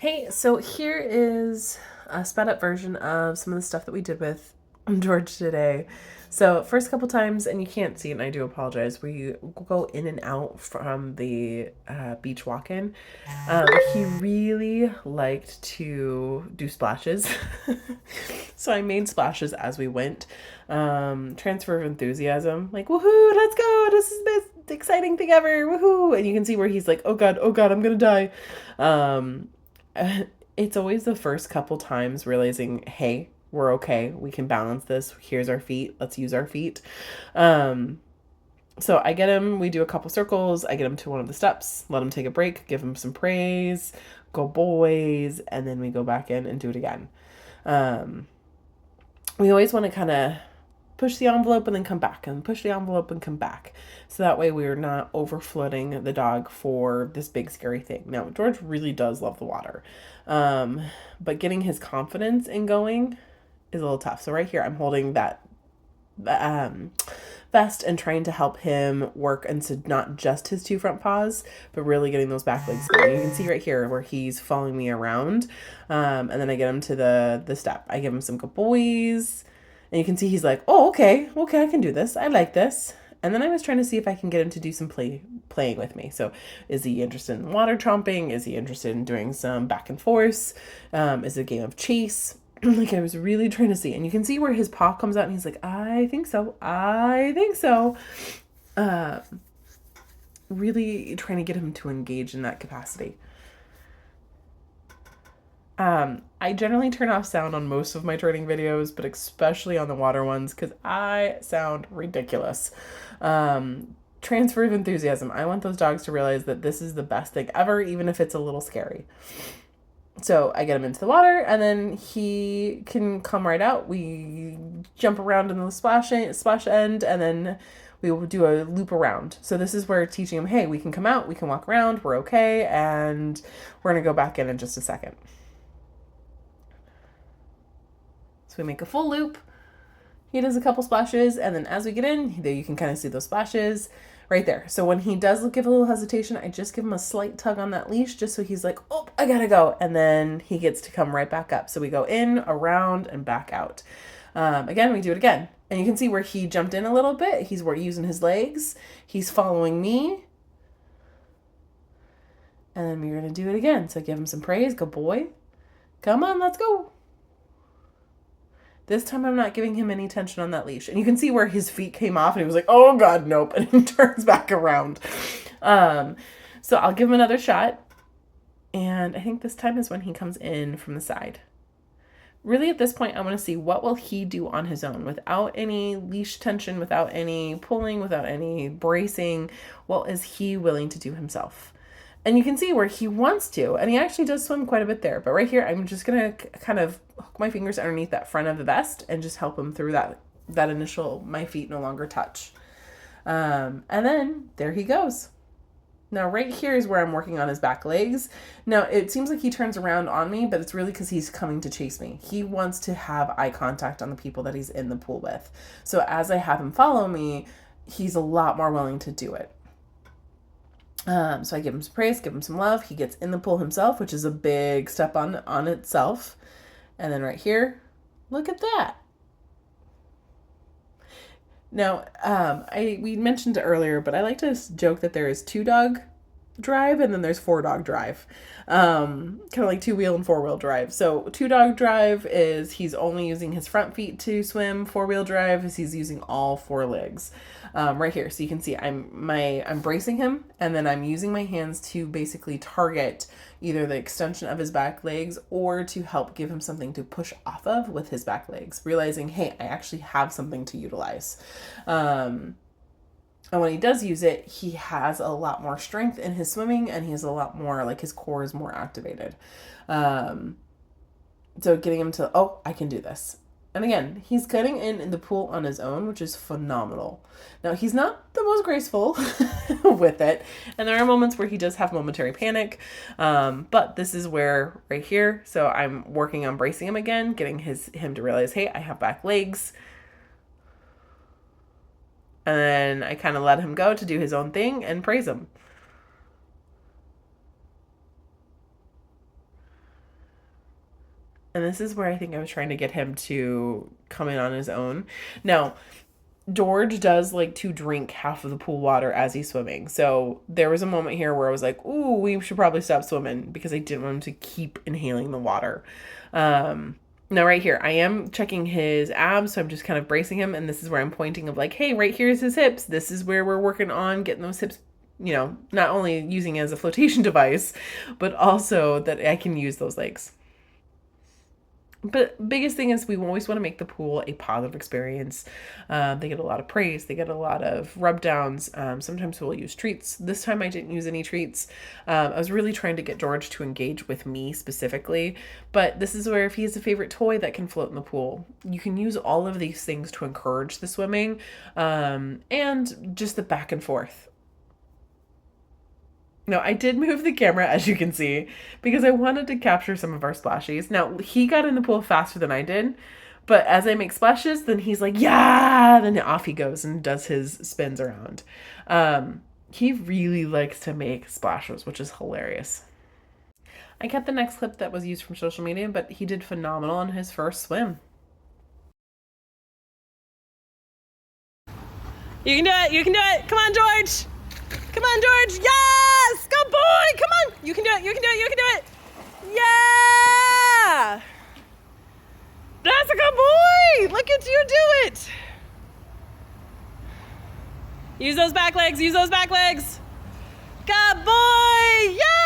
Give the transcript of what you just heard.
Hey, so here is a sped up version of some of the stuff that we did with George today. So, first couple times, and you can't see it, and I do apologize, we go in and out from the beach walk in. He really liked to do splashes. So, I made splashes as we went. Transfer of enthusiasm, like, woohoo, let's go, this is the best exciting thing ever, woohoo. And you can see where he's like, oh god, I'm gonna die. Um, it's always the first couple times realizing, hey, we're okay. We can balance this. Here's our feet. Let's use our feet. Um, so I get him, we do a couple circles. I get him to one of the steps, let him take a break, give him some praise, go boys, and then we go back in and do it again. Um, we always want to kind of push the envelope and then come back and push the envelope and come back. So that way we're not overflooding the dog for this big scary thing. Now, George really does love the water. But getting his confidence in going is a little tough. So right here, I'm holding that um, vest and trying to help him work into not just his two front paws, but really getting those back legs going. You can see right here where he's following me around. And then I get him to the step. I give him some good boys. And you can see he's like, oh, okay, I can do this. I like this. And then I was trying to see if I can get him to do some playing with me. So is he interested in water tromping? Is he interested in doing some back and forth? Is it a game of chase? Like I was really trying to see. And you can see where his paw comes out and he's like, I think so. I think so. Uh, really trying to get him to engage in that capacity. I generally turn off sound on most of my training videos, but especially on the water ones because I sound ridiculous. Transfer of enthusiasm. I want those dogs to realize that this is the best thing ever, even if it's a little scary. So I get him into the water, and then he can come right out. We jump around in the splash end, and then we will do a loop around. So this is where teaching him, hey, we can come out, we can walk around, we're okay, and we're gonna go back in just a second. So we make a full loop. He does a couple splashes, and then as we get in, there you can kind of see those splashes right there. So when he does give a little hesitation, I just give him a slight tug on that leash just so he's like, oh, I gotta go. And then he gets to come right back up. So we go in, around, and back out. Again, we do it again. And you can see where he jumped in a little bit. He's using his legs. He's following me. And then we're going to do it again. So give him some praise. Good boy. Come on, let's go. This time I'm not giving him any tension on that leash. And you can see where his feet came off and he was like, oh God, nope. And he turns back around. So I'll give him another shot. And I think this time is when he comes in from the side. Really at this point, I want to see what will he do on his own without any leash tension, without any pulling, without any bracing. What is he willing to do himself? And you can see where he wants to, and he actually does swim quite a bit there. But right here, I'm just going to kind of hook my fingers underneath that front of the vest and just help him through that initial, my feet no longer touch. And then there he goes. Now, right here is where I'm working on his back legs. Now, it seems like he turns around on me, but it's really because he's coming to chase me. He wants to have eye contact on the people that he's in the pool with. So as I have him follow me, he's a lot more willing to do it. So I give him some praise, give him some love. He gets in the pool himself, which is a big step on itself. And then right here, look at that. Now, we mentioned it earlier, but I like to joke that there is 2-dog drive and then there's 4-dog drive. Kind of like 2-wheel and 4-wheel drive. So 2-dog drive is he's only using his front feet to swim. 4-wheel drive is he's using all 4 legs. Right here. So you can see I'm bracing him and then I'm using my hands to basically target either the extension of his back legs or to help give him something to push off of with his back legs, realizing, hey, I actually have something to utilize. And when he does use it, he has a lot more strength in his swimming and he has a lot more, like his core is more activated. So getting him to, oh, I can do this. And again, he's getting in the pool on his own, which is phenomenal. Now, he's not the most graceful with it. And there are moments where he does have momentary panic. But this is where, right here, so I'm working on bracing him again, getting him to realize, hey, I have back legs. And then I kind of let him go to do his own thing and praise him. And this is where I think I was trying to get him to come in on his own. Now, George does like to drink half of the pool water as he's swimming. So there was a moment here where I was like, ooh, we should probably stop swimming because I didn't want him to keep inhaling the water. Now right here, I am checking his abs, so I'm just kind of bracing him, and this is where I'm pointing of like, hey, right here's his hips. This is where we're working on getting those hips, you know, not only using it as a flotation device, but also that I can use those legs. But biggest thing is we always want to make the pool a positive experience. They get a lot of praise. They get a lot of rub downs. Sometimes we'll use treats. This time I didn't use any treats. I was really trying to get George to engage with me specifically. But this is where if he has a favorite toy that can float in the pool, you can use all of these things to encourage the swimming and just the back and forth. No, I did move the camera, as you can see, because I wanted to capture some of our splashies. Now, he got in the pool faster than I did, but as I make splashes, then he's like, yeah, then off he goes and does his spins around. He really likes to make splashes, which is hilarious. I kept the next clip that was used from social media, but he did phenomenal on his first swim. You can do it, you can do it. Come on, George. Come on, George. Yes! Go, boy! Come on! You can do it, you can do it, you can do it! Yeah! That's a good boy! Look at you do it! Use those back legs, use those back legs! Good boy! Yeah!